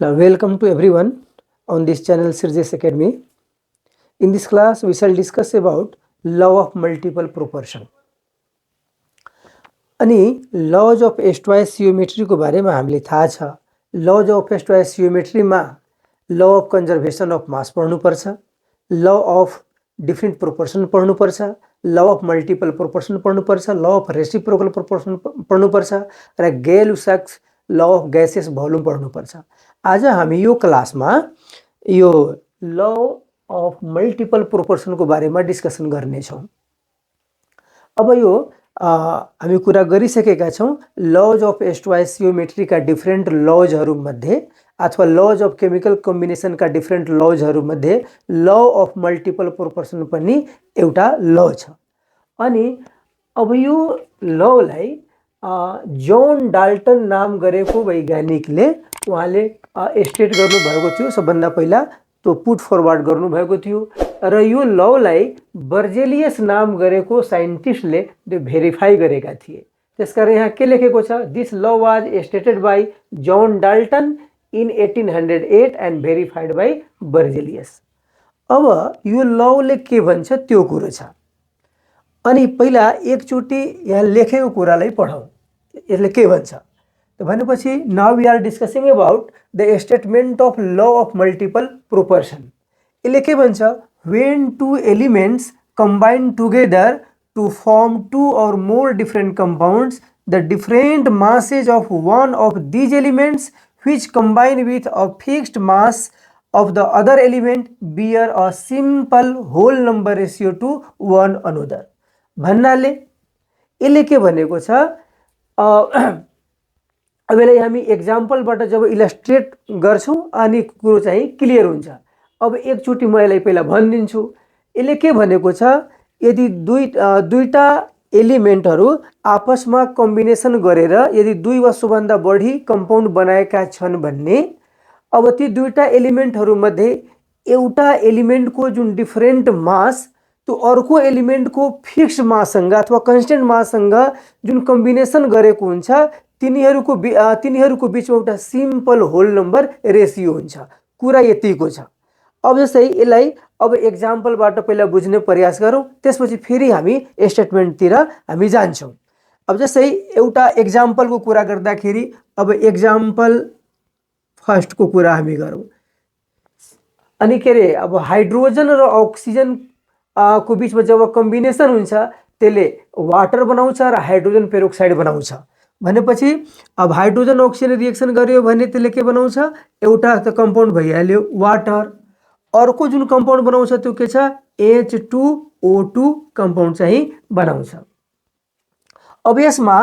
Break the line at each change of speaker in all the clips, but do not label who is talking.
Welcome to everyone on this channel Sirjes Academy. In this class, we shall discuss about law of multiple proportion. अनि lodge of एस्टवाइज सियोमेट्रीको बारेमा हामीले थाहा छ। Lodge of एस्टवाइज सियोमेट्रीमा law of conservation of मास पढ्नुपर्छ, law of different proportion पढ्नुपर्छ, ल of multiple proportion पढ्नुपर्छ, law of reciprocal proportion पढ्नुपर्छ र गैर-लुसाक्स ल अफ ग्यासेस भोल्युम पढ्नुपर्छ। आज हामी यो क्लासमा यो ल अफ मल्टिपल प्रोपोर्सनको बारेमा डिस्कसन गर्नेछौँ। अब यो हामी कुरा गरिसकेका छौँ लज अफ एस्टोआइसियोमेट्रीका डिफ्रेन्ट लजहरूमध्ये अथवा लज अफ केमिकल कम्बिनेसनका डिफ्रेन्ट लजहरूमध्ये ल अफ मल्टिपल प्रोपोर्सन पनि एउटा ल छ। अनि अब यो ललाई जोन डाल्टन नाम गरेको वैज्ञानिकले उहाँले स्टेट गर्नुभएको थियो। सबभन्दा पहिला त्यो पुट फरवर्ड गर्नुभएको थियो र यो ललाई बर्जेलियस नाम गरेको साइन्टिस्टले त्यो भेरिफाई गरेका थिए। त्यसकारण यहाँ के लेखेको छ, दिस ल was stated by John Dalton in 1808 and verified by Berzelius. अब यो लले के भन्छ त्यो कुरो छ। अनि पहिला एकचोटि यहाँ लेखेको कुरालाई पढौँ, यसले के भन्छ त भनेपछि now we are discussing about the statement of law of multiple proportion. यसले के भन्छ, when two elements combine together to form two or more different compounds, the different masses of one of these elements which combine with a fixed mass of the other element bear a simple whole number ratio to one another। भन्नाले यसले के भनेको छ, अब यसलाई हामी एक्जाम्पलबाट जब illustrate गर्छौँ अनि कुरो चाहिँ क्लियर हुन्छ। अब एकचोटि म यसलाई पहिला भनिदिन्छु। यसले के भनेको छ, यदि दुईटा एलिमेन्टहरू आपसमा कम्बिनेसन गरेर यदि दुई वा सोभन्दा बढी कम्पाउन्ड बनाएका छन् भन्ने, अब ती दुईटा एलिमेन्टहरूमध्ये एउटा एलिमेन्टको जुन डिफरेन्ट मास त्यो अर्को एलिमेन्टको फिक्स माससँग अथवा कन्स्टेन्ट माससँग जुन कम्बिनेसन गरेको हुन्छ तिनीहरूको बिचमा एउटा सिम्पल होल नम्बर रेसियो हुन्छ। कुरा यतिको छ। अब जस्तै यसलाई अब एक्जाम्पलबाट पहिला बुझ्ने प्रयास गरौँ, त्यसपछि फेरि हामी स्टेटमेन्टतिर हामी जान्छौँ। अब जस्तै एउटा एक्जाम्पलको कुरा गर्दाखेरि अब एक्जाम्पल फर्स्टको कुरा हामी गरौँ। अनि के अरे, अब हाइड्रोजन र अक्सिजन को बिचमा जब कम्बिनेसन हुन्छ त्यसले वाटर बनाउँछ र हाइड्रोजन पेरोक्साइड बनाउँछ। भनेपछि अब हाइड्रोजन अक्सिजन रिएक्सन गर्यो भने त्यसले के बनाउँछ, एउटा त कम्पाउन्ड भइहाल्यो वाटर, अर्को जुन कम्पाउन्ड बनाउँछ त्यो के छ, H2O2 कम्पाउन्ड चाहिँ बनाउँछ। अब यसमा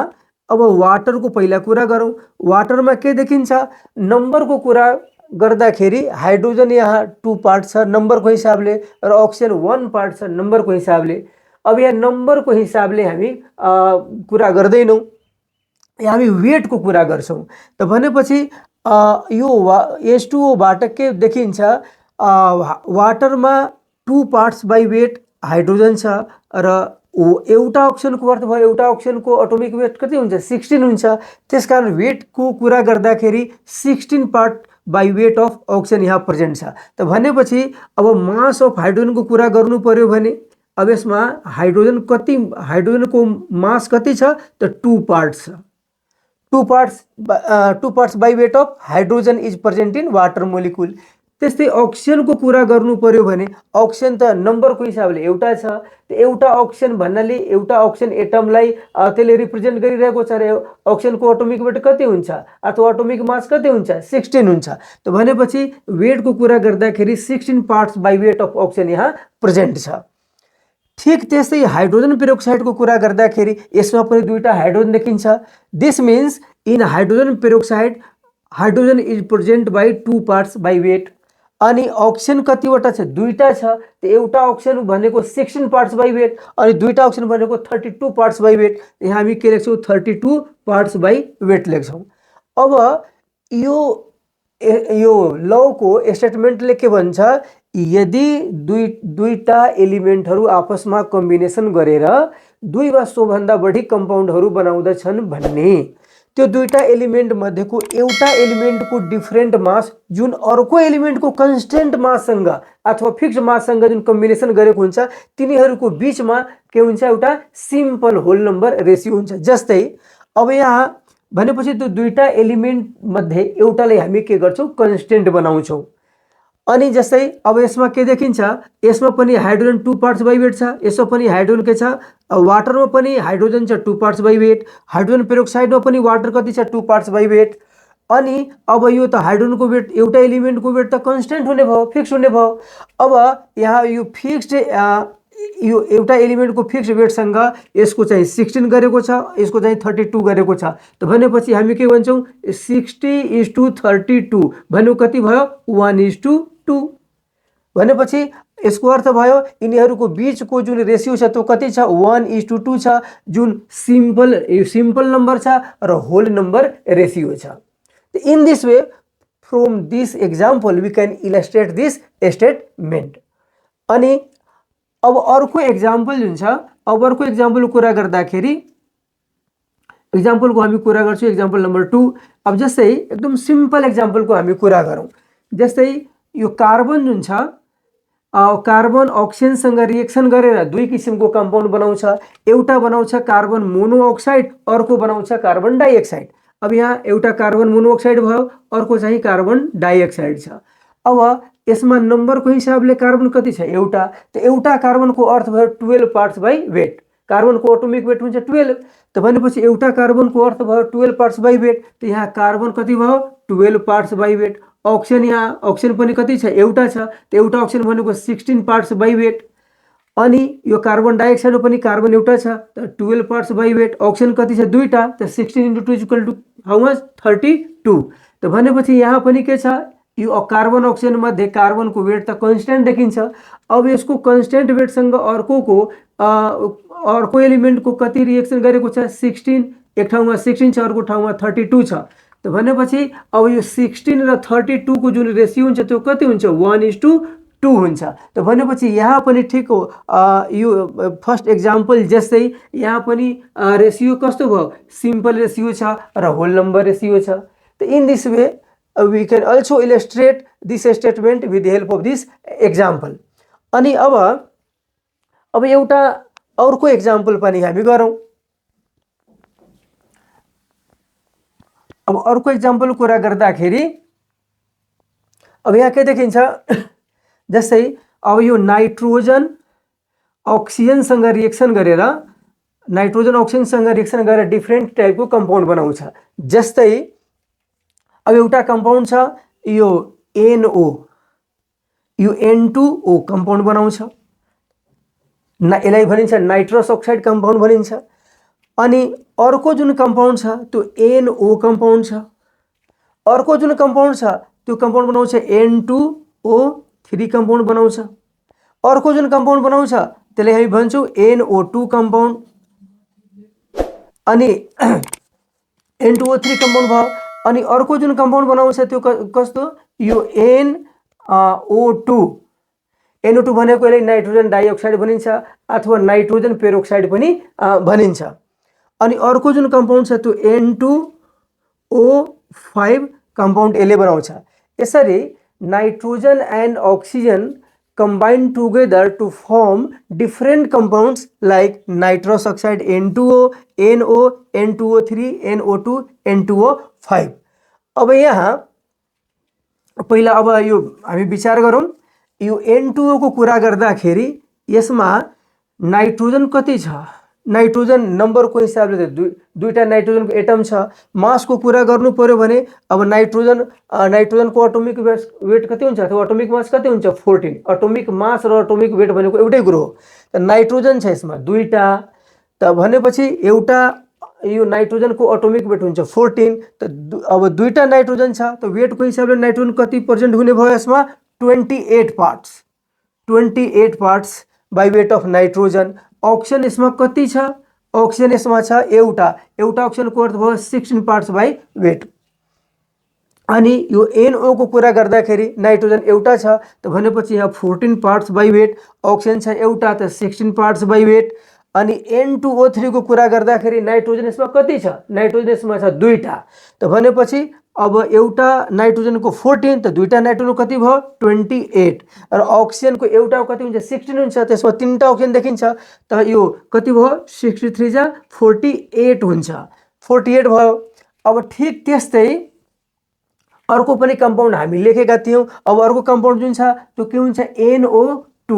अब वाटरको पहिला कुरा गरौँ। वाटरमा के देखिन्छ, नम्बरको कुरा गर्दाखेरि हाइड्रोजन यहाँ 2 पार्ट छ नम्बरको हिसाबले र अक्सिजन 1 पार्ट छ नम्बरको हिसाबले। अब यहाँ नम्बरको हिसाबले हामी कुरा गर्दैनौँ, हामी वेटको कुरा गर्छौँ। त भनेपछि यो H2O बाट के देखिन्छ, वाटरमा 2 पार्ट्स बाई वेट हाइड्रोजन छ र एउटा अक्सिजनको अर्थ भयो एउटा अक्सिजनको एटोमिक वेट कति हुन्छ, 16 हुन्छ। त्यसकारण वेटको कुरा गर्दाखेरि 16 part by weight of oxygen यहाँ प्रेजेन्ट छ। त भनेपछि अब मास अफ हाइड्रोजनको कुरा गर्नु पर्यो भने अब यसमा हाइड्रोजनको मास कति छ त 2 पार्ट्स छ। 2 parts by weight of hydrogen is present in water molecule. त्यस्तै अक्सिजनको कुरा गर्नु पर्यो भने अक्सिजन त नम्बरको हिसाबले एउटा छ। एउटा अक्सिजन भन्नाले एउटा अक्सिजन एटमलाई त्यसले रिप्रेजेन्ट गरिरहेको छ र अक्सिजनको एटोमिक वेट कति हुन्छ अथवा एटोमिक मास कति हुन्छ, 16 हुन्छ। त भनेपछि वेटको कुरा गर्दाखेरि 16 parts by weight of oxygen यहाँ प्रेजेन्ट छ। ठीक त्यस्तै हाइड्रोजन पेरोक्साइडको कुरा गर्दाखेरि यसमा पनि दुईटा हाइड्रोजन देखिन्छ। This means in hydrogen peroxide hydrogen is present by 2 parts by weight. अनि अक्सिजन कतिवटा छ, दुईटा छ। त एउटा अक्सिजन भनेको 16 पार्ट्स बाई वेट अनि दुईटा अक्सिजन भनेको 32 पार्ट्स बाई वेट। यहाँ हामी के लेख्छौँ, 32 पार्ट्स बाई वेट लेख्छौँ। अब यो लको स्टेटमेन्टले के भन्छ, यदि दुईटा एलिमेन्टहरू आपसमा कम्बिनेसन गरेर दुई वा सोभन्दा बढी कम्पाउन्डहरू बनाउँदछन् भन्ने त्यो दुईटा एलिमेन्ट मध्येको एउटा एलिमेन्टको डिफरेन्ट मास जुन अर्को एलिमेन्टको कन्स्टेन्ट माससँग अथवा फिक्स माससँग जुन कम्बिनेसन गरेको हुन्छ तिनीहरूको बीचमा के हुन्छ, एउटा सिम्पल होल नम्बर रेसियो हुन्छ। जस्तै अब यहाँ भनेपछि त्यो दुईटा एलिमेन्ट मध्ये एउटालाई हामी के गर्छौँ, कन्स्टेन्ट बनाउँछौँ। अनि जस्तै अब यसमा के देखिन्छ, यसमा पनि हाइड्रोजन 2 पार्ट्स बाई वेट छ, यसमा पनि हाइड्रोजन के छ, वाटरमा पनि हाइड्रोजन छ 2 पार्ट्स बाई वेट, हाइड्रोजन पेरोक्साइडमा पनि वाटर कति छ, 2 पार्ट्स बाई वेट। अनि अब यो त हाइड्रोजनको वेट एउटा एलिमेन्टको वेट त कन्स्टेन्ट हुने भयो, फिक्स हुने भयो। अब यहाँ यो फिक्स्ड यो एउटा एलिमेन्टको फिक्स वेटसँग यसको चाहिँ 16 गरेको छ, यसको चाहिँ 32 गरेको छ। त भनेपछि हामी के भन्छौँ, 60:32 भन्नु कति भयो, 1:2 भनेपछि यसको अर्थ भयो यिनीहरूको बीचको जुन रेसियो छ त्यो कति छ, 1:2 छ, जुन सिम्पल नम्बर छ र होल नम्बर रेसियो छ। In this way from this example we can illustrate this statement. अनि अब अर्को एक्जाम्पल जुन छ, अब अर्को एक्जाम्पलको कुरा गर्दाखेरि एक्जाम्पलको हामी कुरा गर्छौँ, एक्जाम्पल नम्बर 2। अब जस्तै एकदम सिम्पल एक्जाम्पलको हामी कुरा गरौँ। जस्तै यो कार्बन जुन छ, कार्बन अक्सिजनसँग रिएक्सन गरेर दुई किसिमको कम्पाउन्ड बनाउँछ। एउटा बनाउँछ कार्बन मोनोअक्साइड, अर्को बनाउँछ कार्बन डाइअक्साइड। अब यहाँ एउटा कार्बन मोनोअक्साइड भयो, अर्को चाहिँ कार्बन डाइअक्साइड छ। अब यसमा नम्बरको हिसाबले कार्बन कति छ, एउटा। त एउटा कार्बनको अर्थ भयो 12 पार्ट्स बाई वेट। कार्बनको एटोमिक वेट हुन्छ 12। त भनेपछि एउटा कार्बनको अर्थ भयो 12 पार्ट्स बाई वेट। त यहाँ कार्बन कति भयो, 12 पार्ट्स बाई वेट। अक्सिजन यहाँ अक्सिजन पनि कति छ, एउटा छ। त एउटा अक्सिजन भनेको 16 पार्ट्स बाई वेट। अनि यो कार्बन डाइअक्साइडमा पनि कार्बन एउटा छ, त 12 पार्ट्स बाई वेट। अक्सिजन कति छ, दुईटा। त 16 × 2 = हाउ मच, 32। त भनेपछि यहाँ पनि के छ, यो कार्बन अक्सिजन मध्ये कार्बनको वेट त कन्स्टेन्ट देखिन्छ। अब यसको कन्स्टेन्ट वेटसँग अर्को एलिमेन्टको कति रिएक्सन गरेको छ, 16। एक ठाउँमा 16 छ, अर्को ठाउँमा 32 छ। त भनेपछि अब यो 16 र 32 को जुन रेसियो हुन्छ त्यो कति हुन्छ, 1:2 हुन्छ। त भनेपछि यहाँ पनि ठिक हो, यो फर्स्ट एक्जाम्पल जस्तै यहाँ पनि रेसियो कस्तो भयो, सिम्पल रेसियो छ र होल नम्बर रेसियो छ। त in this way we can also illustrate this statement with the help of this example. अनि अब एउटा अर्को एक्जाम्पल पनि हामी गरौँ। अब अर्को एक्जाम्पल कुरा गर्दाखेरि अब यहाँ के देखिन्छ, जस्तै अब यो नाइट्रोजन अक्सिजनसँग रिएक्सन गरेर डिफ्रेन्ट टाइपको कम्पाउन्ड बनाउँछ। जस्तै अब एउटा कम्पाउन्ड छ यो NO, यो N2O कम्पाउन्ड बनाउँछ। यसलाई भनिन्छ नाइट्रस अक्साइड कम्पाउन्ड भनिन्छ। अनि अर्को जुन कम्पाउन्ड छ त्यो NO कम्पाउन्ड छ। अर्को जुन कम्पाउन्ड छ त्यो कम्पाउन्ड बनाउँछ N2O3 कम्पाउन्ड बनाउँछ। अर्को जुन कम्पाउन्ड बनाउँछ त्यसलाई हामी भन्छौँ NO2 कम्पाउन्ड। अनि N2O3 कम्पाउन्ड भयो। अनि अर्को जुन कम्पाउन्ड बनाउँछ त्यो कस्तो, यो NO2 भनेको यसलाई नाइट्रोजन डाइअक्साइड भनिन्छ अथवा नाइट्रोजन पेरोक्साइड पनि भनिन्छ। अनि अर्को जुन कम्पाउन्ड छ त्यो N2O5 कम्पाउन्ड यसले बनाउँछ। यसरी nitrogen and oxygen combine together to form different compounds like nitrous oxide N2O, NO, N2O3, NO2, N2O5। अब यहाँ पहिला अब यो हामी विचार गरौँ, यो N2O को कुरा गर्दाखेरि यसमा नाइट्रोजन कति छ, नाइट्रोजन नम्बरको हिसाबले त दुईटा नाइट्रोजनको एटम छ। मासको कुरा गर्नु पर्यो भने अब नाइट्रोजनको एटोमिक वेट कति हुन्छ अथवा एटोमिक मास कति हुन्छ, 14। एटोमिक मास र एटोमिक वेट भनेको एउटै कुरो हो। त नाइट्रोजन छ यसमा दुईटा, त भनेपछि एउटा यो नाइट्रोजनको एटोमिक वेट हुन्छ 14। त अब दुईटा नाइट्रोजन छ त वेटको हिसाबले नाइट्रोजन कति पर्सेन्ट हुने भयो यसमा, 28 parts by weight of nitrogen. Oxygen यसमा कति छ, अक्सिजन यसमा छ एउटा अक्सिजनको अर्थ भयो 16 पार्ट्स बाई वेट। अनि यो NO को कुरा गर्दाखेरि नाइट्रोजन एउटा छ त भनेपछि यहाँ 14 पार्ट्स बाई वेट, अक्सिजन छ एउटा त 16 पार्ट्स बाई वेट। अनि N2O3 को कुरा गर्दाखेरि नाइट्रोजन यसमा कति छ? नाइट्रोजन यसमा छ 2टा। त भनेपछि अब एउटा नाइट्रोजनको 14 त दुईटा नाइट्रोजन कति भयो? 28। र अक्सिजनको एउटा कति हुन्छ? 16 हुन्छ। त्यसमा 3टा अक्सिजन देखिन्छ। त यो कति भयो? 63 जा 48 हुन्छ। 48 भयो। अब ठिक त्यस्तै अर्को पनि कम्पाउन्ड हामी लेखेका थियौँ। अब अर्को कम्पाउन्ड जुन छ त्यो के हुन्छ? NO2।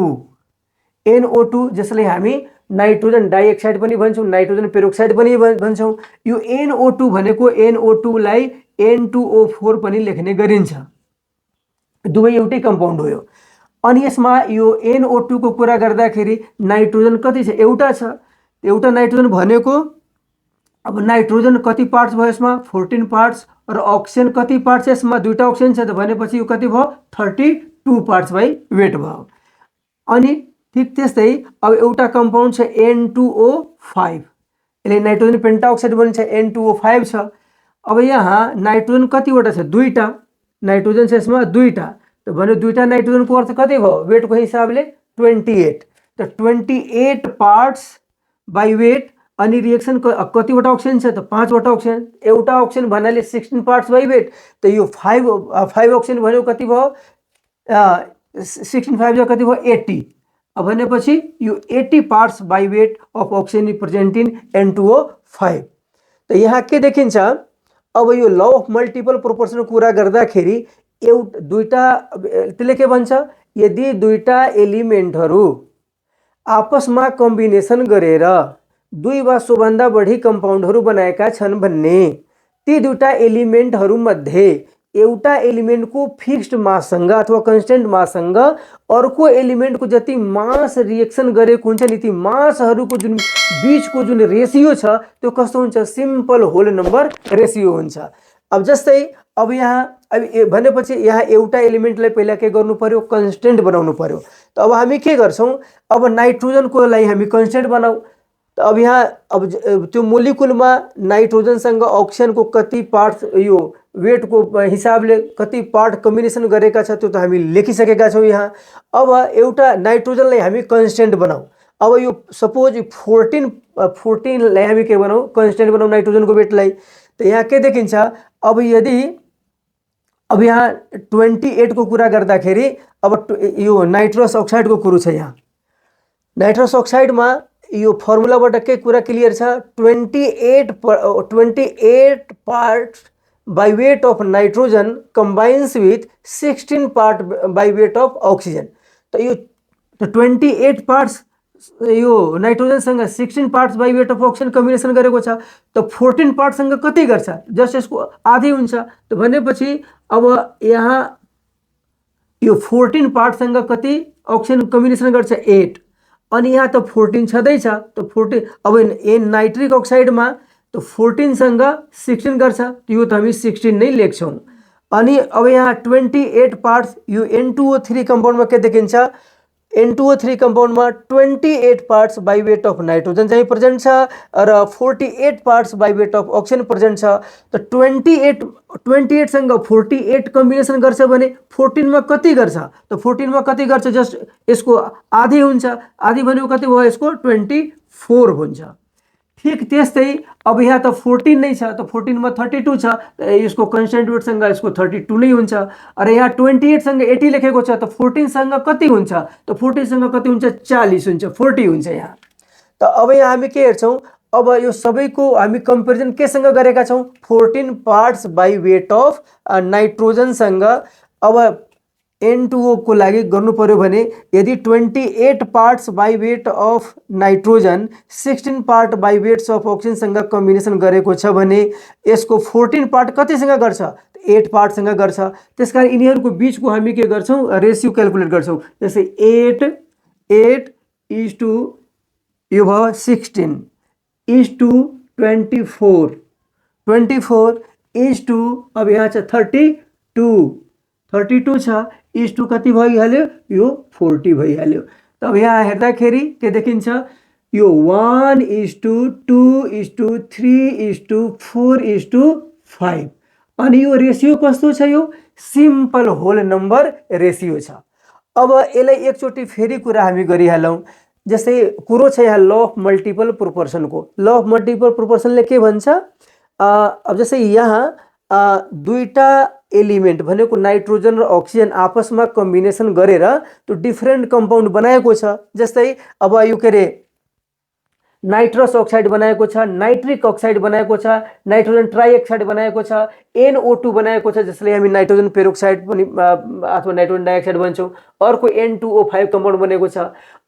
NO2 जसलाई हामी नाइट्रोजन डाइअक्साइड पनि भन्छौँ, नाइट्रोजन पेरोक्साइड पनि भन्छौँ। यो NO2 भनेको NO2 लाई N2O4 पनि लेख्ने गरिन्छ। दुवै एउटै कम्पाउन्ड हो यो। अनि यसमा यो NO2 को कुरा गर्दाखेरि नाइट्रोजन कति छ? एउटा छ। एउटा नाइट्रोजन भनेको अब नाइट्रोजन कति पार्ट्स भयो यसमा? 14 पार्ट्स। र अक्सिजन कति पार्ट्स छ यसमा? दुईटा अक्सिजन छ। त भनेपछि यो कति भयो? 32 पार्ट्स बाई वेट भयो। अनि ठिक त्यस्तै अब एउटा कम्पाउन्ड छ N2O5। यसले नाइट्रोजन पेन्टाअक्साइड बनिन्छ, N2O5 छ। अब यहाँ नाइट्रोजन कतिवटा छ? दुईटा नाइट्रोजन छ यसमा, दुईटा। त भने दुईटा नाइट्रोजनको अर्थ कति भयो? वेटको हिसाबले 28। त 28 पार्ट्स बाई वेट। अनि रिएक्सन कतिवटा अक्सिजन छ? त 5वटा अक्सिजन। एउटा अक्सिजन भन्नाले 16 पार्ट्स बाई वेट। त यो 5 अक्सिजन भनेको कति भयो? 16 5 कति भयो? 80। अब भनेपछि यो 80 parts by weight of oxygen present in N2O5। त यहाँ के देखिन्छ? अब यो ल अफ मल्टिपल प्रोपोर्सनको कुरा गर्दाखेरि दुईटा त्यसले के भन्छ? यदि दुईटा एलिमेन्टहरू आपसमा कम्बिनेसन गरेर दुई वा सोभन्दा बढी कम्पाउन्डहरू बनाएका छन् भन्ने ती दुईटा एलिमेन्टहरूमध्ये एउटा एलिमेन्टको फिक्स्ड माससँग अथवा कन्स्टेन्ट माससँग अर्को एलिमेन्टको जति मास रिएक्सन गरेको हुन्छ नि, ती मासहरूको जुन बीचको जुन रेसियो छ त्यो कस्तो हुन्छ? सिम्पल होल नम्बर रेसियो हुन्छ। अब जस्तै अब यहाँ भनेपछि यहाँ एउटा एलिमेन्टलाई पहिला के गर्नु पर्यो? कन्स्टेन्ट बनाउनु पर्यो। त अब हामी के गर्छौँ? अब नाइट्रोजनको लागि हामी कन्स्टेन्ट बनाऊ। त अब यहाँ अब त्यो मोलिकुलमा नाइट्रोजनसँग अक्सिजनको कति पार्ट्स यो वेटको हिसाबले कति पार्ट कम्बिनेसन गरेका छ त्यो त हामी लेखिसकेका छौँ यहाँ। अब एउटा नाइट्रोजनलाई हामी कन्स्टेन्ट बनाऊ। अब यो सपोज 14लाई हामी के बनाऊ? कन्स्टेन्ट बनाऊ नाइट्रोजनको वेटलाई। त यहाँ के देखिन्छ? अब यदि अब यहाँ 28 को कुरा गर्दाखेरि अब यो नाइट्रस अक्साइडको कुरो छ। यहाँ नाइट्रस अक्साइडमा यो फर्मुलाबाट के कुरा क्लियर छ? 28 parts by weight of nitrogen combines with 16 part by weight of oxygen. त यो 28 पार्ट्स यो नाइट्रोजनसँग 16 parts by weight of oxygen combination गरेको छ। त 14 पार्टसँग कति गर्छ? जस्ट यसको आधी हुन्छ। त भनेपछि अब यहाँ यो 14 पार्टसँग कति अक्सिजन कम्बिनेसन गर्छ? 8। अनि यहाँ त 14 छँदैछ। त 14 अब नाइट्रिक अक्साइडमा त 14सँग 16 गर्छ। यो त हामी 16 नै लेख्छौँ। अनि अब यहाँ 28 पार्ट्स यो N2O3 कम्पाउन्डमा के देखिन्छ? N2O3 कम्पाउन्डमा 28 parts by weight of nitrogen चाहिँ प्रेजेन्ट छ र 48 parts by weight of oxygen present छ। त 28सँग 48 कम्बिनेसन गर्छ भने 14मा कति गर्छ? त 14मा कति गर्छ? जस्ट यसको आधी हुन्छ। आधी भनेको कति भयो? यसको 24 हुन्छ। ठिक त्यस्तै अब यहाँ त 14 नै छ। त 14मा 32 छ। यसको कन्स्टेन्ट वेटसँग यसको 32 नै हुन्छ। र यहाँ 28सँग 80 लेखेको छ। त 14सँग कति हुन्छ? त 14सँग कति हुन्छ? 40 हुन्छ, 40 हुन्छ यहाँ। त अब यहाँ हामी के हेर्छौँ? अब यो सबैको हामी कम्पेरिजन केसँग गरेका छौँ? 14 पार्ट्स बाई वेट अफ नाइट्रोजनसँग। अब N2O को लागि गर्नु पर्यो भने यदि 28 parts by weight of nitrogen 16 part by weights of अक्सिजनसँग कम्बिनेसन गरेको छ भने यसको 14 पार्ट कतिसँग गर्छ? 8 पार्टसँग गर्छ। त्यसकारण यिनीहरूको बीचको हामी के गर्छौँ? रेसियो क्याल्कुलेट गर्छौँ। जस्तै 8 इज टु यो भयो 16 इज टु 24 इज टु अब यहाँ छ 32 छ इज टु कति भइहाल्यो? यो 40 भइहाल्यो। त अब यहाँ हेर्दाखेरि के देखिन्छ? यो 1 is to 2 is to 3 is to 4 is to 5। अनि यो रेसियो कस्तो छ? यो सिम्पल होल नम्बर रेसियो छ। अब यसलाई एकचोटि फेरि कुरा हामी गरिहालौँ। जस्तै कुरो छ यहाँ ल अफ मल्टिपल प्रोपोर्सनको। ल अफ मल्टिपल प्रोपोर्सनले के भन्छ, अब जस्तै यहाँ दुईटा एलिमेन्ट भनेको नाइट्रोजन र अक्सिजन आपसमा कम्बिनेसन गरेर त्यो डिफ्रेन्ट कम्पाउन्ड बनाएको छ। जस्तै अब यो के अरे नाइट्रस अक्साइड बनाएको छ, नाइट्रिक अक्साइड बनाएको छ, नाइट्रोजन ट्राइअक्साइड बनाएको छ, NO2 बनाएको छ, जसले हामी नाइट्रोजन पेरोक्साइड पनि अथवा नाइट्रोजन डाइअक्साइड भन्छौँ। अर्को N2O5 कम्पाउन्ड बनेको छ।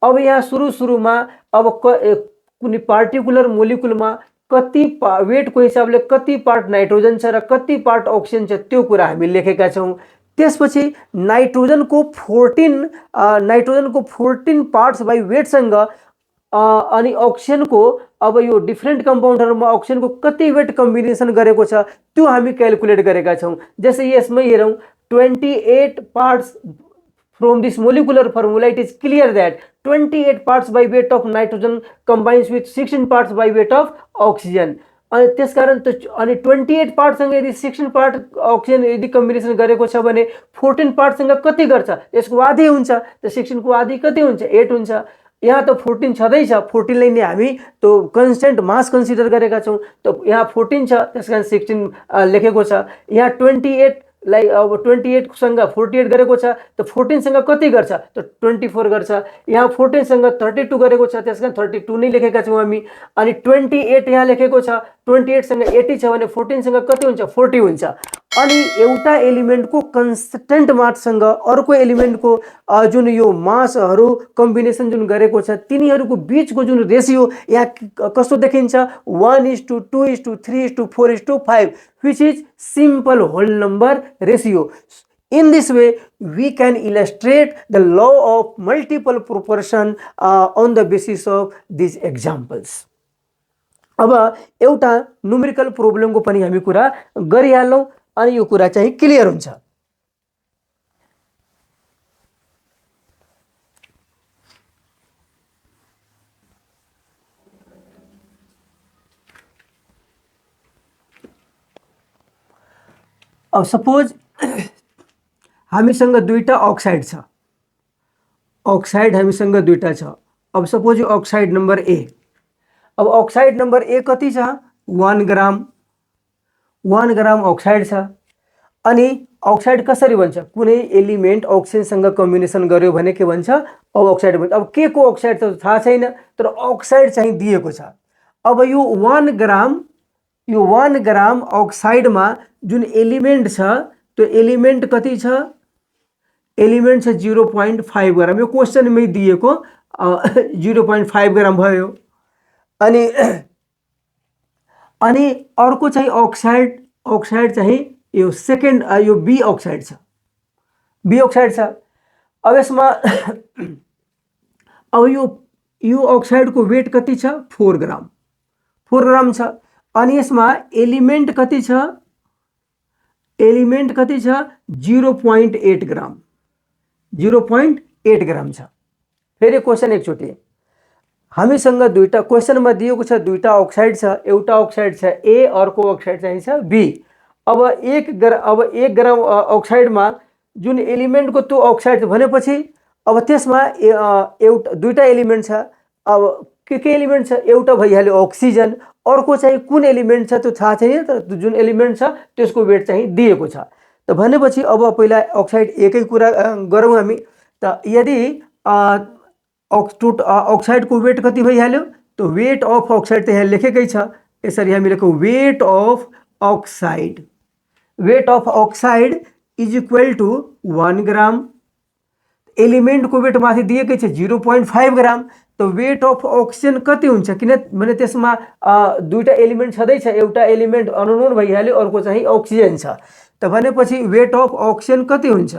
अब यहाँ सुरुमा अब कुनै पार्टिकुलर मोलिकुलमा कति वेटको हिसाबले कति पार्ट नाइट्रोजन छ र कति पार्ट अक्सिजन छ त्यो कुरा हामी लेखेका छौँ। त्यसपछि नाइट्रोजनको 14 पार्ट्स बाई वेटसँग अनि अक्सिजनको अब यो डिफ्रेन्ट कम्पाउन्डहरुमा अक्सिजनको कति वेट कम्बिनेसन गरेको छ त्यो हामी क्याल्कुलेट गरेका छौँ। जस्तै यसमै हेरौँ 28 parts from this molecular formula, it is clear that 28 parts by weight of nitrogen combines with 16 parts by weight of oxygen. अनि त्यसकारण अनि 28 पार्टसँग यदि 16 पार्ट अक्सिजन यदि कम्बिनेसन गरेको छ भने 14 पार्टसँग कति गर्छ, यसको आधी हुन्छ। त 16 को आधी कति हुन्छ, 8 हुन्छ। यहाँ त 14 छँदैछ, 14 लाई नै हामी त्यो कन्स्टेन्ट मास कन्सिडर गरेका छौँ। त यहाँ 14 छ, त्यसकारण 16 लेखेको छ। यहाँ 28 लाई अब 28 सँग 48 गरेको छ, त 14 सँग कति गर्छ, त 24 गर्छ। यहाँ 14 सँग 32 गरेको छ, त्यसकारण 32 नै लेखेका छौँ हामी। अनि 28 यहाँ लेखेको छ, 28 सँग 80 छ भने 14 सँग कति हुन्छ, 40 हुन्छ। अनि एउटा एलिमेन्टको कन्स्टेन्ट माससँग अर्को एलिमेन्टको जुन यो मासहरू कम्बिनेसन जुन गरेको छ तिनीहरूको बीचको जुन रेसियो यहाँ कस्तो देखिन्छ, 1:2:3:4:5, which is simple whole number ratio. In this way we can illustrate the law of multiple proportion on the basis of these examples. अब एउटा न्युमेरिकल प्रोब्लमको पनि हामी कुरा गरिहालौँ अनि यो कुरा चाहिँ क्लियर हुन्छ। अब सपोज हामीसँग दुईटा अक्साइड छ, अक्साइड हामीसँग दुईटा छ। अब सपोज यो अक्साइड नम्बर ए, अब अक्साइड नम्बर ए कति छ, 1 ग्राम, 1 ग्राम अक्साइड छ। अनि अक्साइड कसरी बन्छ, कुनै एलिमेन्ट अक्सिजनसँग कम्बिनेसन गर्यो भने के भन्छ, अब अक्साइड भन्छ। अब के को अक्साइड त थाहा छैन, तर अक्साइड चाहिँ दिएको छ। अब यो 1 ग्राम अक्साइडमा जुन एलिमेन्ट छ त्यो एलिमेन्ट कति छ, एलिमेन्ट छ 0.5 ग्राम। यो क्वेसनमै दिएको 0.5 ग्राम भयो। अनि अर्को चाहिँ अक्साइड चाहिँ यो सेकेन्ड यो बी अक्साइड छ, बी अक्साइड छ। अब यसमा अब यो अक्साइडको वेट कति छ, 4 ग्राम, 4 ग्राम छ। अनि यसमा एलिमेन्ट कति छ, एलिमेन्ट कति छ, 0.8 ग्राम, 0.8 ग्राम छ। फेरि क्वेसन एकचोटि, हामीसँग दुईटा क्वेसनमा दिएको छ, दुईटा अक्साइड छ, एउटा अक्साइड छ ए, अर्को अक्साइड चाहिँ छ बी। अब 1 ग्राम अक्साइडमा जुन एलिमेन्टको त्यो अक्साइड भनेपछि अब त्यसमा एउटा दुईटा एलिमेन्ट छ। अब के एलिमेन्ट छ, एउटा भइहाल्यो अक्सिजन, अर्को चाहिँ कुन एलिमेन्ट छ त्यो थाहा छैन, तर जुन एलिमेन्ट छ त्यसको वेट चाहिँ दिएको छ। त भनेपछि अब पहिला अक्साइड एकै कुरा गरौँ हामी। त यदि अक्साइडको वेट कति भइहाल्यो, तो वेट अफ अक्साइड त यहाँ लेखेकै छ, यसरी हामी लेखौँ weight of oxide, weight of oxide is equal to 1 gram. एलिमेन्टको वेट माथि दिएकै छ 0.5 ग्राम। तो वेट अफ अक्सिजन कति हुन्छ, किनभने त्यसमा दुईटा एलिमेन्ट छँदैछ, एउटा एलिमेन्ट अननोन भइहाल्यो, अर्को चाहिँ अक्सिजन छ। त भनेपछि वेट अफ अक्सिजन कति हुन्छ,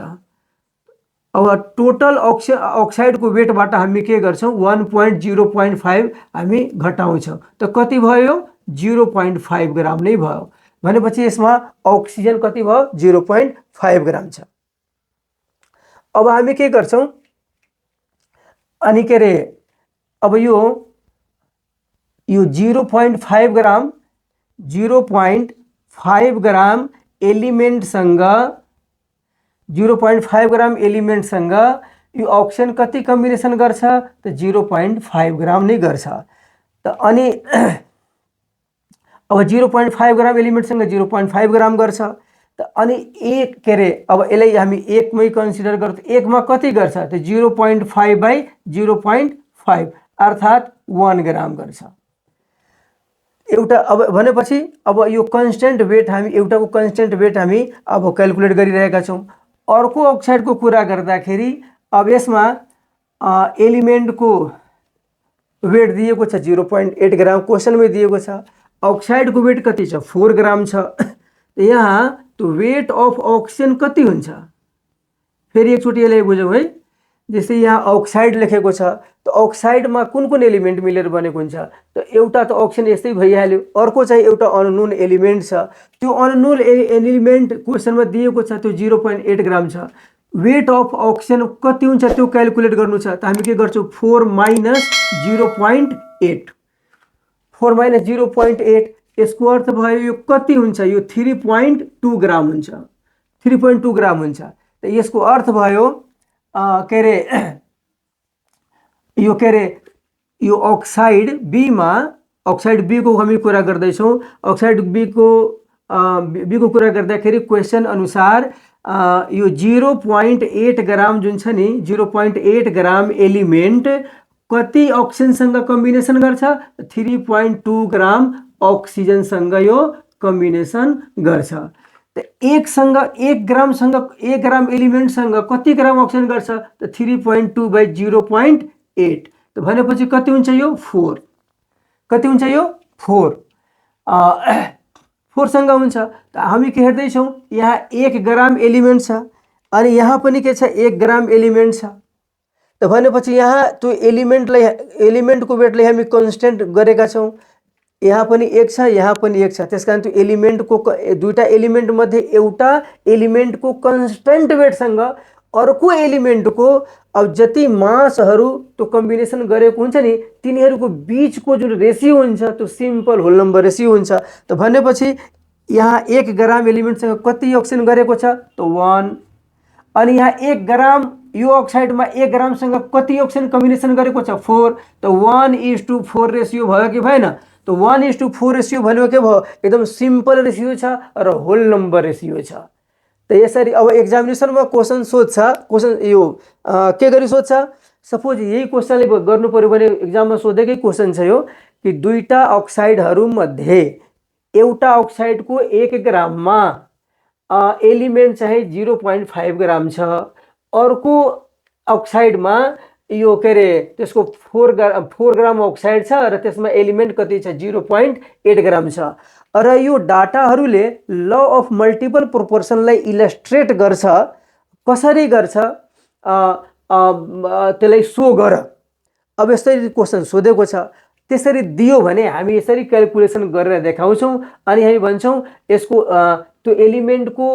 अब टोटल अक्साइडको वेटबाट हामी के गर्छौँ, 1.0.5 हामी घटाउँछौँ। त कति भयो, 0.5 ग्राम नै भयो। भनेपछि यसमा अक्सिजन कति भयो, 0.5 ग्राम छ। अब हामी के गर्छौँ, अनि के अरे अब यो 0.5 ग्राम 0.5 ग्राम एलिमेन्टसँग 0.5 ग्राम एलिमेन्टसँग यो ऑक्सिजन कति कम्बिनेसन गर्छ त 0.5 ग्राम नै गर्छ। त अनि अब 0.5 ग्राम एलिमेन्टसँग 0.5 ग्राम गर्छ। त अनि एक के अरे अब यसलाई हामी एकमै कन्सिडर गर्छ, एकमा कति गर्छ त 0.5/0.5 अर्थात् 1 ग्राम गर्छ एउटा। अब भनेपछि अब यो कन्स्टेन्ट वेट हामी एउटाको कन्स्टेन्ट वेट हामी अब क्याल्कुलेट गरिरहेका छौँ। अर्को अक्साइडको कुरा गर्दाखेरि अब यसमा एलिमेन्टको वेट दिएको छ 0.8 ग्राम, क्वेसनमै दिएको छ। अक्साइडको वेट कति छ 4 ग्राम छ। यहाँ तो वेट अफ अक्सिजन कति हुन्छ, फेरि एकचोटि यसलाई बुझौँ है। जस्तै यहाँ अक्साइड लेखेको छ, त अक्साइडमा कुन कुन एलिमेन्ट मिलेर बनेको हुन्छ त एउटा त अक्सिजन यस्तै भइहाल्यो, अर्को चाहिँ एउटा अननोन एलिमेन्ट छ। त्यो अननोन एलिमेन्ट क्वेसनमा दिएको छ, त्यो 0.8 ग्राम छ। वेट अफ अक्सिजन कति हुन्छ त्यो क्याल्कुलेट गर्नु छ, त हामी के गर्छौँ 4 - 0.8, 4 - 0.8 यसको अर्थ भयो यो कति हुन्छ, यो 3.2 ग्राम हुन्छ, 3.2 ग्राम हुन्छ। त यसको अर्थ भयो के अरे यो अक्साइड बीमा, अक्साइड बीको हामी कुरा गर्दैछौँ। अक्साइड बीको कुरा गर्दाखेरि क्वेसन अनुसार यो 0.8 ग्राम जुन छ नि, 0.8 ग्राम एलिमेन्ट कति अक्सिजनसँग कम्बिनेसन गर्छ 3.2 ग्राम अक्सिजनसँग यो कम्बिनेसन गर्छ। त एक ग्राम एलिमेन्टसँग कति ग्राम अक्सिजन गर्छ त 3.2/0.8, त भनेपछि कति हुन्छ यो 4, कति हुन्छ यो 4 सँग हुन्छ। त हामी के हेर्दैछौँ यहाँ 1 ग्राम एलिमेन्ट छ अनि यहाँ पनि के छ 1 ग्राम एलिमेन्ट छ। त भनेपछि यहाँ त्यो एलिमेन्टको वेटलाई हामी कन्स्टेन्ट गरेका छौँ, यहाँ पनि 1 छ यहाँ पनि 1 छ। त्यसकारण त्यो एलिमेन्टको दुईटा एलिमेन्ट मध्ये एउटा एलिमेन्टको कन्स्टेन्ट वेटसँग अर्को एलिमेन्टको अब जति मासहरू त्यो कम्बिनेसन गरेको हुन्छ नि तिनीहरूको बीचको जुन रेसियो हुन्छ त्यो सिम्पल होल नम्बर रेसियो हुन्छ। त भनेपछि यहाँ 1 ग्राम एलिमेन्टसँग कति अक्सिजन गरेको छ त 1, अनि यहाँ 1 ग्राम यो अक्साइडमा 1 ग्रामसँग कति अक्सिजन कम्बिनेसन गरेको छ 4, त 1:4 रेसियो भयो कि भएन। त 1:4 रेसियो भन्यो के भयो, एकदम सिम्पल रेसियो छ र होल नम्बर रेसियो छ। त यसरी अब एक्जामिनेसनमा क्वेसन सोध्छ, क्वेसन यो के गरी सोध्छ, सपोज यही क्वेसनले गर्नु पर्यो भने एक्जाममा सोधेकै क्वेसन छ यो कि दुईटा अक्साइडहरू मध्ये एउटा अक्साइडको 1 ग्राममा एलिमेन्ट चाहिँ 0.5 ग्राम छ, अर्को अक्साइडमा यो के अरे त्यसको 4 ग्राम अक्साइड छ र त्यसमा एलिमेन्ट कति छ 0.8 ग्राम छ। र यो डाटाहरूले ल अफ मल्टिपल प्रोपोर्सनलाई इलस्ट्रेट गर्छ, कसरी गर्छ त्यसलाई सो गर। अब यसरी क्वेसन सोधेको छ, त्यसरी दियो भने हामी यसरी क्याल्कुलेसन गरेर देखाउँछौँ अनि हामी भन्छौँ यसको त्यो एलिमेन्टको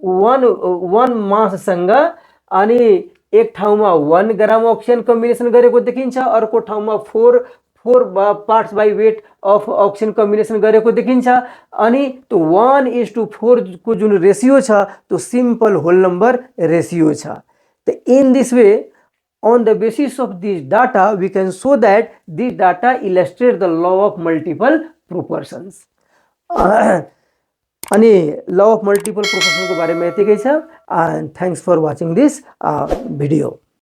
1 माससँग अनि एक ठाउँमा 1 ग्राम अक्सिजन कम्बिनेसन गरेको देखिन्छ, अर्को ठाउँमा 4 parts by weight of oxygen combination गरेको देखिन्छ। अनि त्यो 1:4 को जुन रेसियो छ त्यो सिम्पल होल नम्बर रेसियो छ। त in this way on the basis of this data we can show that this data illustrate the law of multiple proportions। अनि law of multiple proportions को बारेमा यतिकै छ। and thanks for watching this video।